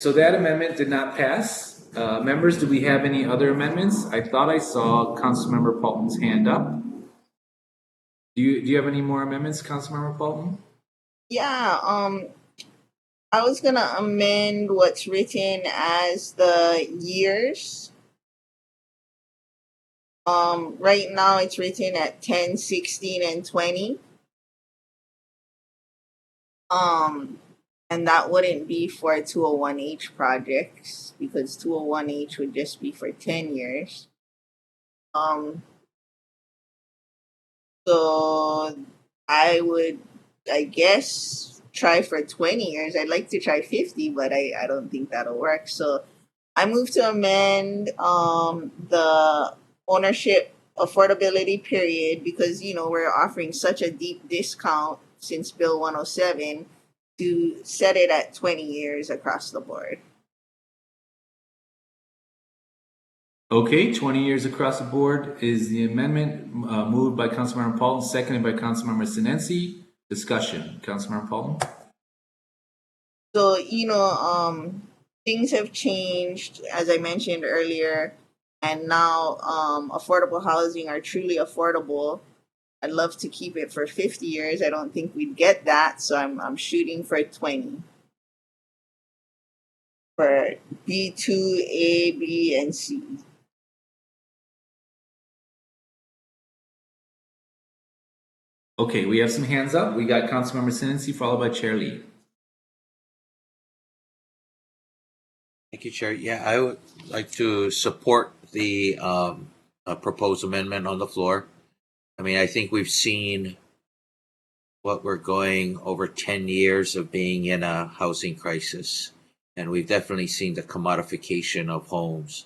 So that amendment did not pass. Members, do we have any other amendments? I thought I saw Councilmember Paulton's hand up. Do you have any more amendments, Councilmember Paulton? Yeah, I was gonna amend what's written as the years. Right now it's written at 10, 16, and 20. Um, and that wouldn't be for 201H projects because 201H would just be for 10 years. Um, so I would, I guess, try for 20 years. I'd like to try 50, but I don't think that'll work. So I move to amend the ownership affordability period because we're offering such a deep discount since Bill 107 to set it at 20 years across the board. Okay, 20 years across the board is the amendment moved by Councilmember Paulton, seconded by Councilmember Sinensi. Discussion, Councilmember Paulton. So things have changed as I mentioned earlier, and now affordable housing are truly affordable. I'd love to keep it for 50 years. I don't think we'd get that, so I'm shooting for 20 for B2, A, B, and C. Okay, we have some hands up. We got Councilmember Sinensi followed by Chair Lee. Thank you, Chair. Yeah, I would like to support the proposed amendment on the floor. I mean, I think we've seen what we're going over 10 years of being in a housing crisis, and we've definitely seen the commodification of homes.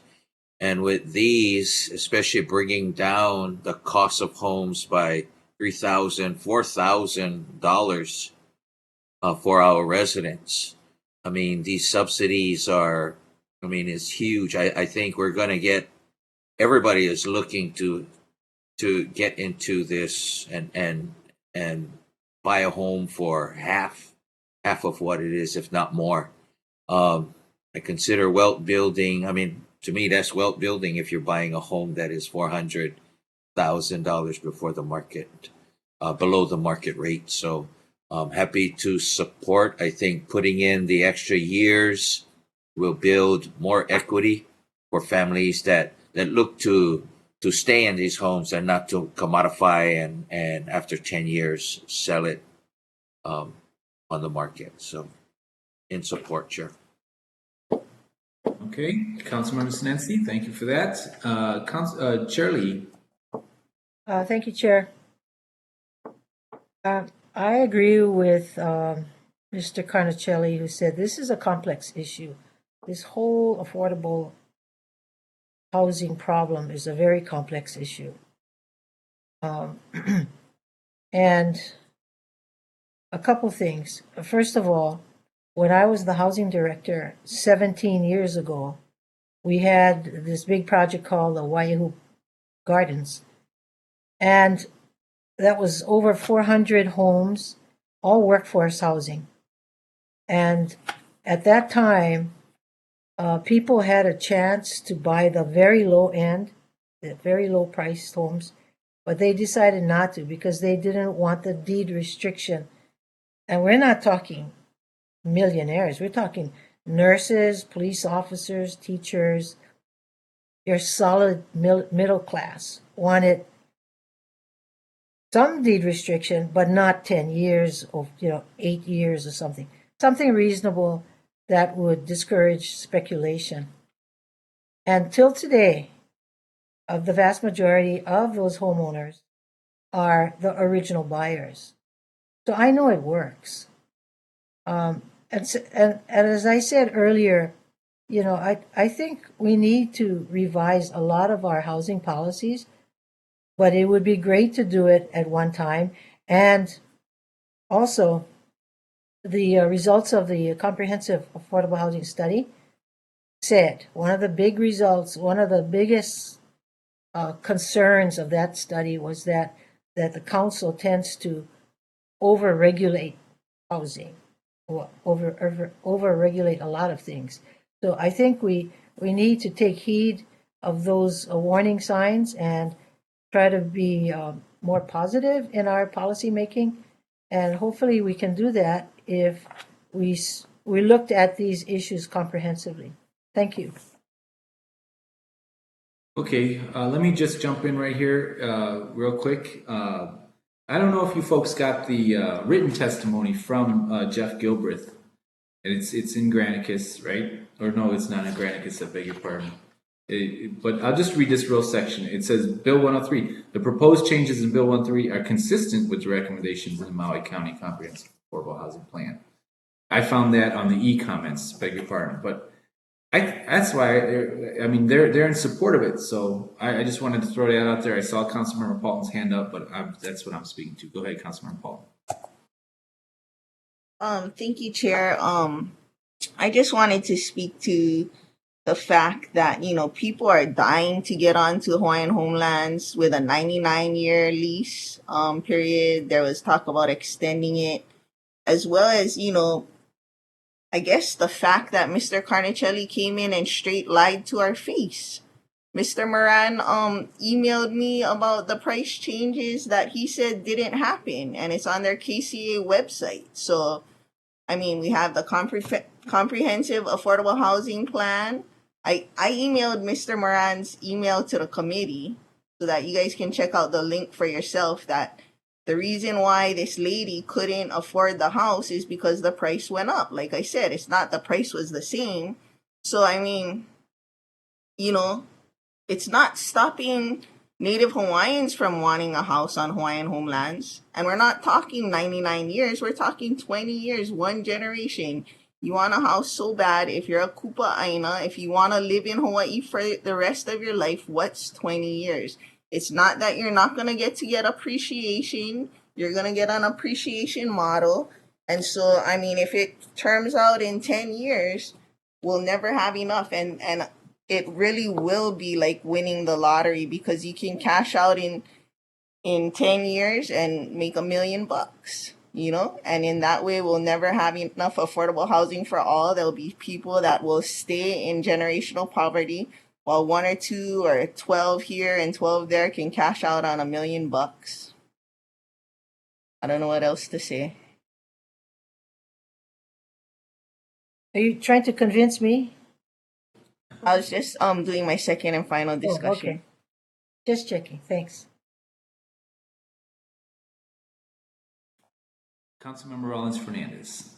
And with these, especially bringing down the cost of homes by $3,000, $4,000 for our residents. I mean, these subsidies are, I mean, it's huge. I think we're going to get, everybody is looking to get into this and buy a home for half of what it is, if not more. I consider wealth building. I mean, to me, that's wealth building if you're buying a home that is $400,000 before the market, below the market rate. So I'm happy to support. I think putting in the extra years will build more equity for families that look to stay in these homes and not to commodify and after 10 years sell it on the market. So in support, Chair. Okay, Councilmember Sinensi, thank you for that. Chair Lee. Thank you, Chair. I agree with Mr. Carnicelli, who said this is a complex issue. This whole affordable housing problem is a very complex issue. And a couple things. First of all, when I was the housing director 17 years ago, we had this big project called the Hawai'i Gardens. And that was over 400 homes, all workforce housing. And at that time, people had a chance to buy the very low end, the very low priced homes, but they decided not to because they didn't want the deed restriction. And we're not talking millionaires, we're talking nurses, police officers, teachers. Your solid middle class wanted some deed restriction, but not 10 years or 8 years or something reasonable that would discourage speculation. And till today, of the vast majority of those homeowners are the original buyers. So I know it works. And as I said earlier, I think we need to revise a lot of our housing policies, but it would be great to do it at one time. And also, the results of the comprehensive affordable housing study said one of the big results, one of the biggest concerns of that study was that the council tends to over-regulate housing. over regulate a lot of things. So I think we need to take heed of those warning signs and try to be more positive in our policy making. And hopefully we can do that if we looked at these issues comprehensively. Thank you. Okay, let me just jump in right here, real quick. I don't know if you folks got the written testimony from Jeff Gilbreth. It's in Granicus, right? Or no, it's not in Granicus. I beg your pardon. But I'll just read this real section. It says, Bill 103, the proposed changes in Bill 103 are consistent with the recommendations in the Maui County Comprehensive Affordable Housing Plan. I found that on the e-comments, beg your pardon. But that's why, I mean, they're in support of it. So I just wanted to throw that out there. I saw Councilmember Paulton's hand up, but that's what I'm speaking to. Go ahead, Councilmember Paulton. Thank you, Chair. I just wanted to speak to the fact that, people are dying to get onto Hawaiian homelands with a 99-year lease period. There was talk about extending it, as well as, I guess the fact that Mr. Carnicelli came in and straight lied to our face. Mr. Moran emailed me about the price changes that he said didn't happen, and it's on their KCA website. So, I mean, we have the comprehensive affordable housing plan. I emailed Mr. Moran's email to the committee so that you guys can check out the link for yourself, that the reason why this lady couldn't afford the house is because the price went up. Like I said, it's not the price was the same. So, I mean, it's not stopping Native Hawaiians from wanting a house on Hawaiian homelands. And we're not talking 99 years, we're talking 20 years, one generation. You want a house so bad, if you're a Kupa Aina, if you want to live in Hawaii for the rest of your life, what's 20 years? It's not that you're not going to get appreciation. You're going to get an appreciation model. And so, I mean, if it turns out in 10 years, we'll never have enough. And it really will be like winning the lottery, because you can cash out in 10 years and make $1 million, and in that way we'll never have enough affordable housing for all. There'll be people that will stay in generational poverty, while 1 or 2 or 12 here and 12 there can cash out on $1 million. I don't know what else to say. Are you trying to convince me? I was just doing my second and final discussion. Oh, okay. Just checking. Thanks. Councilmember Rollins Fernandez.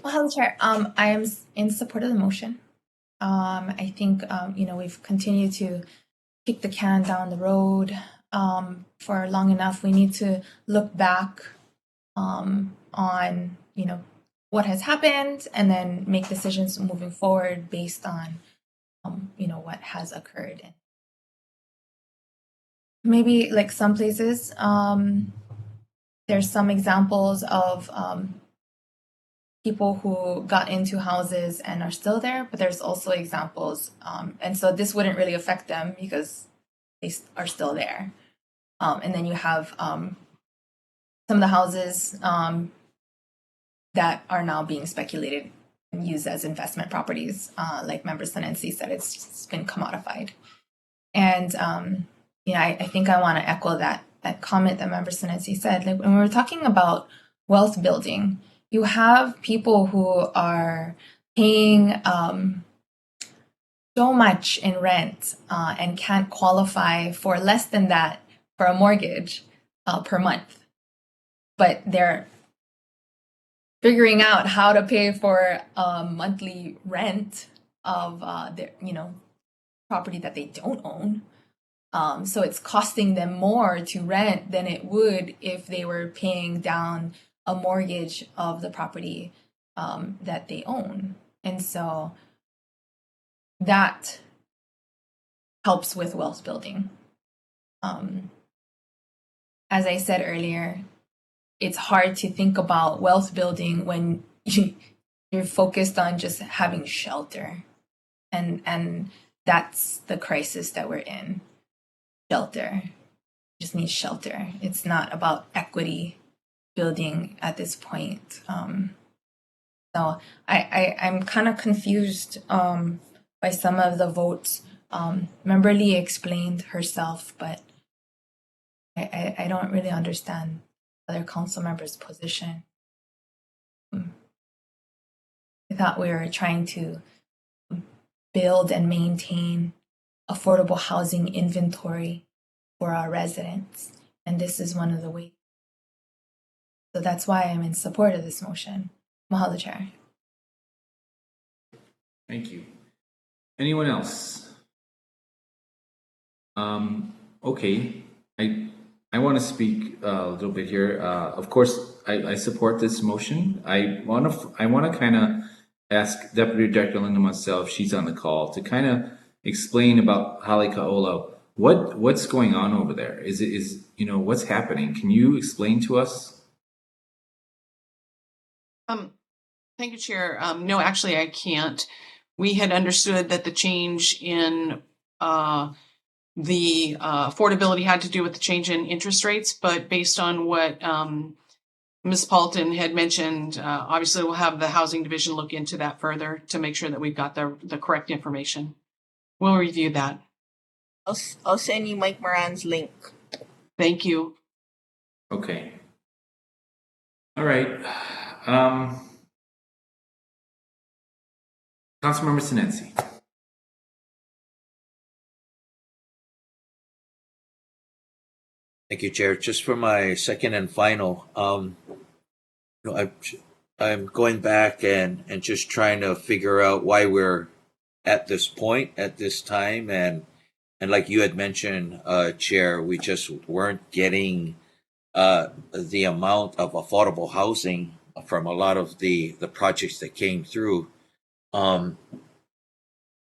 Well, hello, Chair. I am in support of the motion. I think we've continued to kick the can down the road for long enough. We need to look back on what has happened, and then make decisions moving forward based on what has occurred. Maybe like some places, there's some examples of people who got into houses and are still there, but there's also examples, and so this wouldn't really affect them because they are still there. And then you have some of the houses that are now being speculated and used as investment properties, like Member Senensi said, it's been commodified. And I think I want to echo that comment that Member Senensi said. Like, when we're talking about wealth building, you have people who are paying so much in rent and can't qualify for less than that for a mortgage per month, but they're figuring out how to pay for a monthly rent of their property that they don't own. So it's costing them more to rent than it would if they were paying down a mortgage of the property that they own. And so that helps with wealth building. As I said earlier, it's hard to think about wealth building when you're focused on just having shelter. And that's the crisis that we're in. Shelter. Just need shelter. It's not about equity building at this point. So I'm kind of confused by some of the votes. Member Lee explained herself, but I don't really understand other council members' position. I thought we were trying to build and maintain affordable housing inventory for our residents, and this is one of the ways. So that's why I'm in support of this motion. Mahalo, Chair. Thank you. Anyone else? Okay, I want to speak a little bit here. Of course, I support this motion. I want to kind of ask Deputy Director Linda myself, she's on the call, to kind of explain about Halikaola. What's going on over there? Is what's happening? Can you explain to us? Thank you, Chair. No, actually, I can't. We had understood that the change in the affordability had to do with the change in interest rates, but based on what Ms. Paulton had mentioned, obviously we'll have the Housing Division look into that further to make sure that we've got the correct information. We'll review that. I'll send you Mike Moran's link. Thank you. Okay. All right. Councilmember Sinensi. Thank you, Chair. Just for my second and final, I'm going back and just trying to figure out why we're at this point at this time, and like you had mentioned, Chair, we just weren't getting the amount of affordable housing from a lot of the projects that came through. And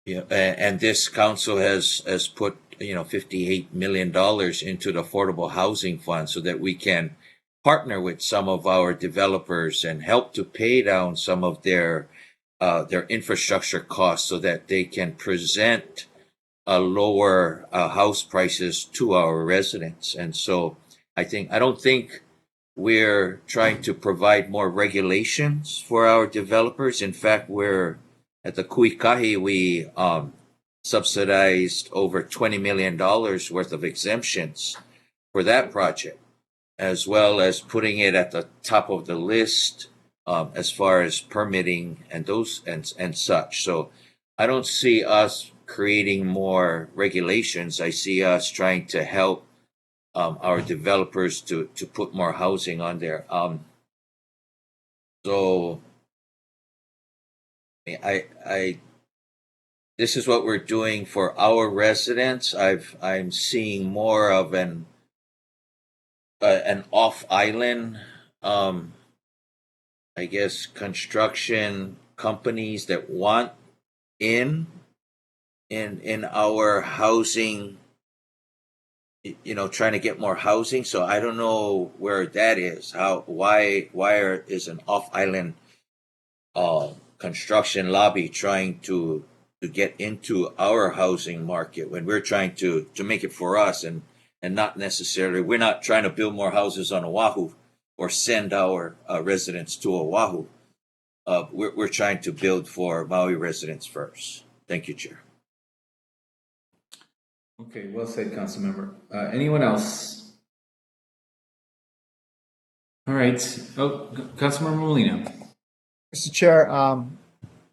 this council has put $58 million into the affordable housing fund so that we can partner with some of our developers and help to pay down some of their infrastructure costs so that they can present lower house prices to our residents. And so I don't think we're trying to provide more regulations for our developers. In fact, we're at the Kuikahi, we subsidized over $20 million worth of exemptions for that project, as well as putting it at the top of the list as far as permitting and those and such. So I don't see us creating more regulations. I see us trying to help our developers to put more housing on there. So I this is what we're doing for our residents. I'm seeing more of an off-island, I guess, construction companies that want in our housing, trying to get more housing. So I don't know where that is. Why is an off-island construction lobby trying to get into our housing market when we're trying to make it for us and not necessarily, we're not trying to build more houses on Oahu or send our residents to Oahu. We're trying to build for Maui residents first. Thank you, Chair. Okay, well said, Councilmember. Anyone else? All right. Oh, Councilmember Molina. Mr. Chair,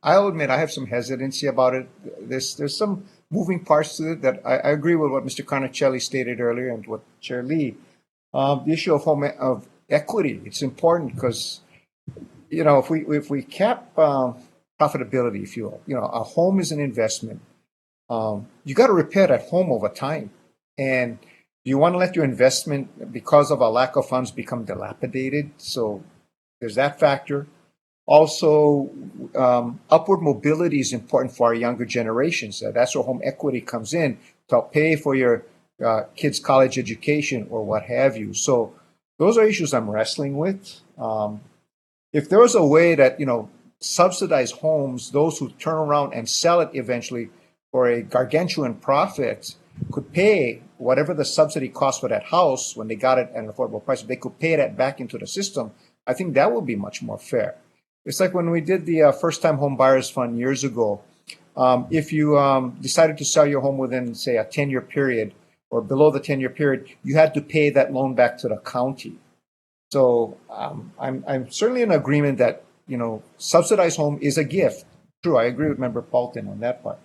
I'll admit I have some hesitancy about it. There's some moving parts to it that I agree with what Mr. Carnicelli stated earlier and what Chair Lee. The issue of equity, it's important because if we cap profitability, if you will, a home is an investment. You got to repair that home over time, and you want to let your investment, because of a lack of funds, become dilapidated. So there's that factor. Also, upward mobility is important for our younger generations. That's where home equity comes in to help pay for your kids' college education or what have you. So those are issues I'm wrestling with. If there was a way that, subsidize homes, those who turn around and sell it eventually for a gargantuan profit could pay whatever the subsidy cost for that house when they got it at an affordable price, they could pay that back into the system. I think that would be much more fair. It's like when we did the first-time home buyers fund years ago. If you decided to sell your home within, say, a 10-year period or below the 10-year period, you had to pay that loan back to the county. So I'm certainly in agreement that, subsidized home is a gift. True, I agree with Member Paulton on that part.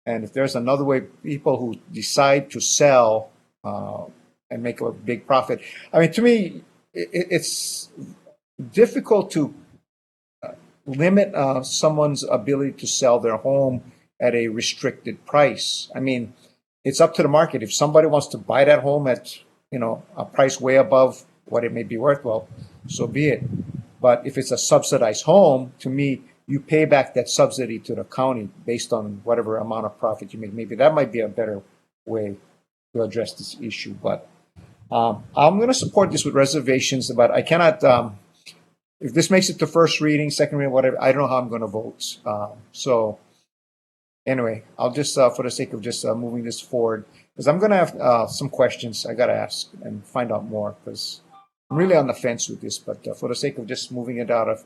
And if there's another way, people who decide to sell and make a big profit, I mean, to me, it's difficult to limit someone's ability to sell their home at a restricted price. I mean, it's up to the market. If somebody wants to buy that home at, a price way above what it may be worth, well, so be it. But if it's a subsidized home, to me, you pay back that subsidy to the county based on whatever amount of profit you make. Maybe that might be a better way to address this issue. But I'm going to support this with reservations, but I cannot. If this makes it to first reading, second reading, whatever, I don't know how I'm going to vote. So anyway, I'll just, for the sake of just moving this forward, because I'm going to have some questions I got to ask and find out more, because I'm really on the fence with this. But for the sake of just moving it out of,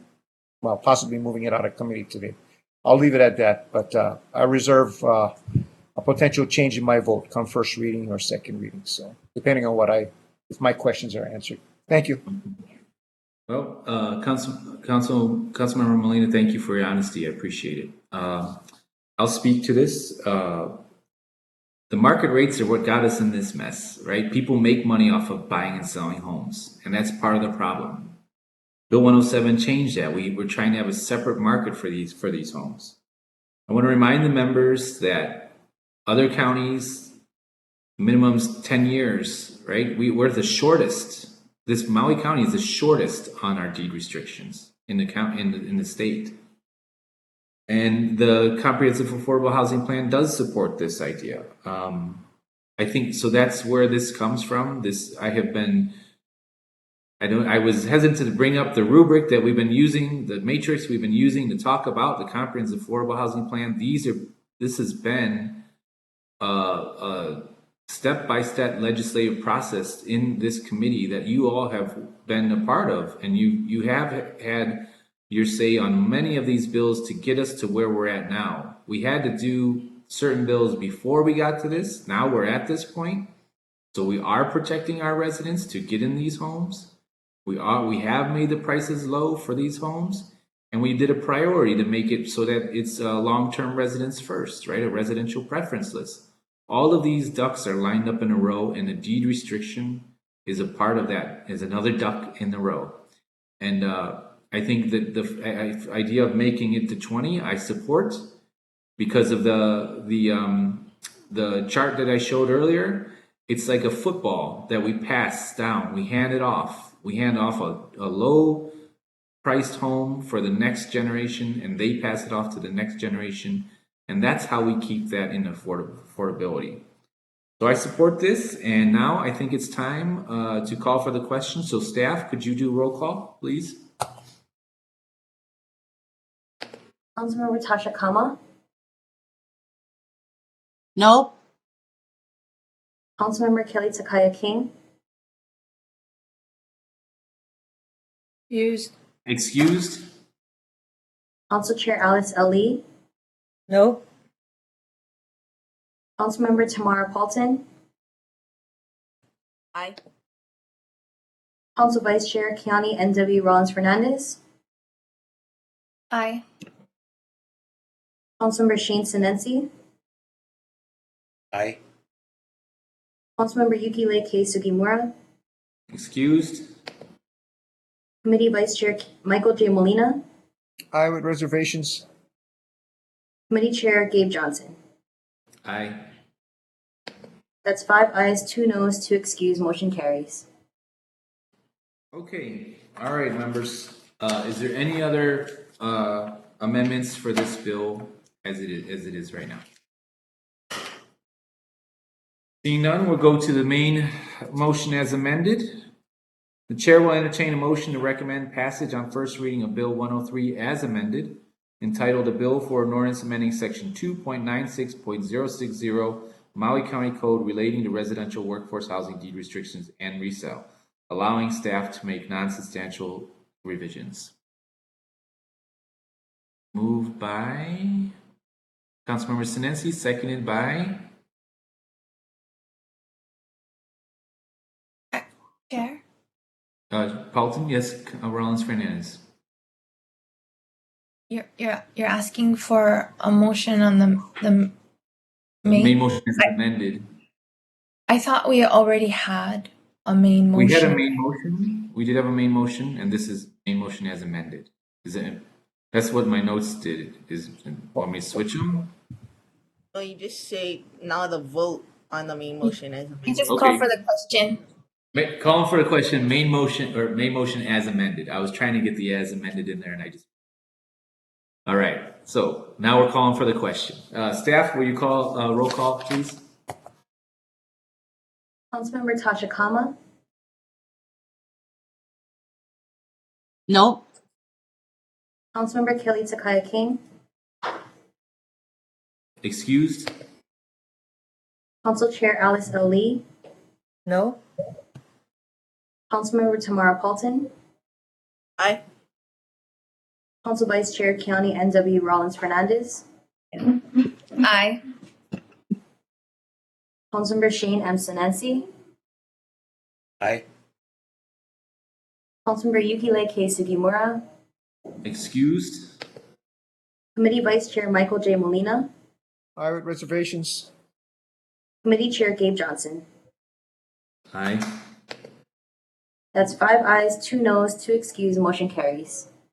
well, possibly moving it out of committee today, I'll leave it at that. But I reserve a potential change in my vote come first reading or second reading. So depending on if my questions are answered. Thank you. Well, Councilmember Molina, thank you for your honesty. I appreciate it. I'll speak to this. The market rates are what got us in this mess, right? People make money off of buying and selling homes, and that's part of the problem. Bill 107 changed that. We're trying to have a separate market for these homes. I want to remind the members that other counties, minimum's 10 years, right? We're the shortest. This Maui County is the shortest on our deed restrictions in the state. And the Comprehensive Affordable Housing Plan does support this idea. I think so. That's where this comes from. I was hesitant to bring up the rubric that we've been using, the matrix we've been using to talk about the Comprehensive Affordable Housing Plan. This has been a step-by-step legislative process in this committee that you all have been a part of, and you have had your say on many of these bills to get us to where we're at now. We had to do certain bills before we got to this. Now we're at this point, so we are protecting our residents to get in these homes. We have made the prices low for these homes, and we did a priority to make it so that it's long-term residents first, right? A residential preference list. All of these ducks are lined up in a row, and the deed restriction is a part of that, is another duck in the row. And I think that the idea of making it to 20, I support because of the chart that I showed earlier. It's like a football that we pass down. We hand it off. We hand off a low-priced home for the next generation, and they pass it off to the next generation. And that's how we keep that in affordability. So I support this, and now I think it's time to call for the question. So staff, could you do roll call, please? Councilmember Tasha Kama, Nope. Councilmember Kelly Takaya King, Excused? Council Chair Alice Ali, No? Councilmember Tamara Paulton, Aye. Council Vice Chair Kiani N.W. Rollins Fernandez, Aye. Councilmember Shane Sinensi, Aye. Councilmember Yuki Leike Sugimura, Excused? Committee Vice Chair Michael J. Molina, I with reservations. Committee Chair Gabe Johnson. Aye. That's 5 ayes, 2 noes, 2 excused. Motion carries. Okay. All right, members. Is there any other amendments for this bill as it is right now? Seeing none, we'll go to the main motion as amended. The chair will entertain a motion to recommend passage on first reading of Bill 103 as amended, entitled "A Bill for an Ordinance Amending Section 2.96.060 Maui County Code relating to residential workforce housing deed restrictions and resale, allowing staff to make non-substantial revisions." Moved by Councilmember Sinensi, seconded by Chair? Paulton. Yes, Rollins Fernandez. You're asking for a motion on the Main main. motion is amended. I thought we already had a main motion. We had a main motion. We did have a main motion, and this is main motion as amended. Is it? That's what my notes did. Is want me to switch them? No, you just say now the vote on the main motion as You amended. just Okay. call for the question. Calling for the question. Main motion as amended. I was trying to get the as amended in there, and I just. All right. So now we're calling for the question. Staff, will you call roll call, please? Councilmember Tasha Kama, Nope. Councilmember Kelly Takaya King, Excused. Council Chair Alice L. Lee, No? Councilmember Tamara Paulton, Aye. Council Vice Chair Keani N.W. Rollins Fernandez, Aye. Councilmember Shane M. Sinensi, Aye. Councilmember Yukile K. Sugimura, Excused. Committee Vice Chair Michael J. Molina, Aye with reservations. Committee Chair Gabe Johnson. Aye. That's 5 ayes, 2 noes, 2 excused, motion carries.